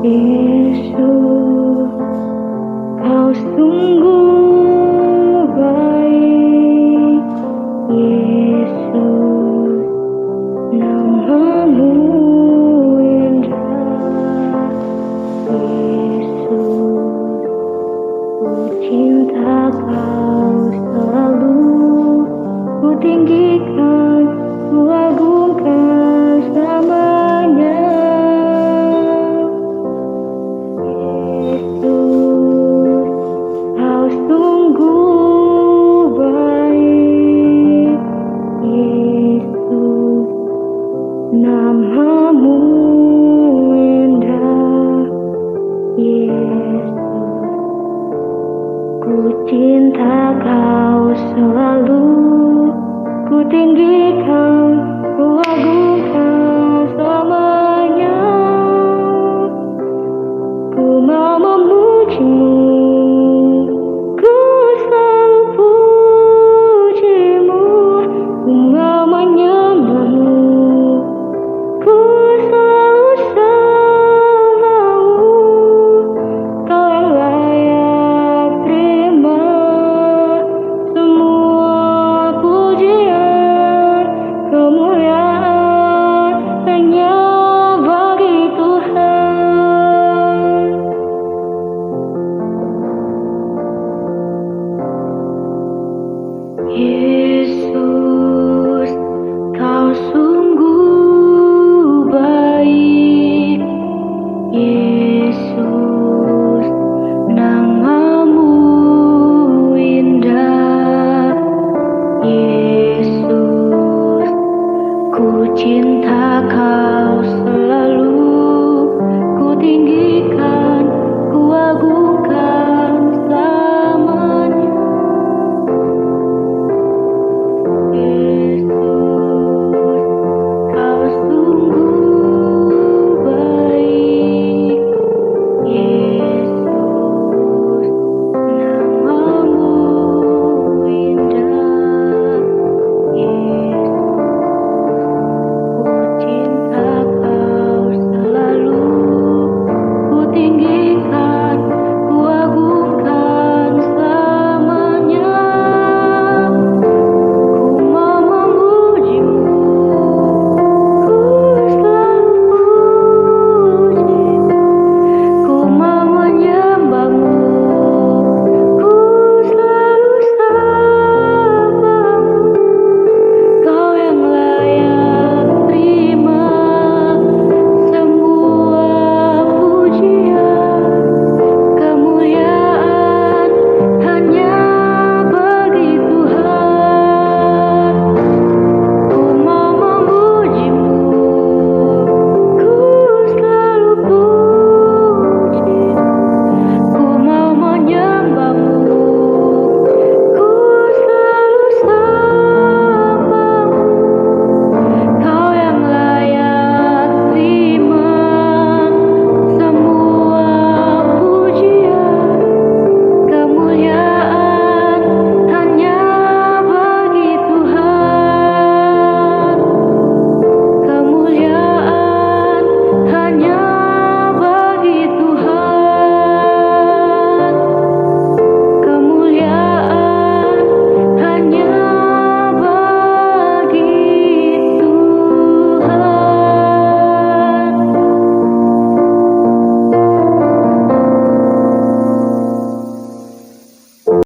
Yesus, kau sungguh baik. Yesus, namamu indah. Yesus, ku cinta kau selalu, ku tinggikan, ku agungkan selamanya. Kau sungguh baik. Yesus, namamu indah. Yesus, ku cinta kau selalu, ku tinggikan, ku agungkan selamanya. Ku mau memujimu, ku selalu pujimu. Ku mau menyembahmu, ku selalu sembahmu. Kau yang layak terima semua pujian, kemuliaan hanya bagi Tuhan. Yesus, kau sungguh baik. Yesus, namamu indah. Yesus, ku cinta kau selalu, ku tinggikan.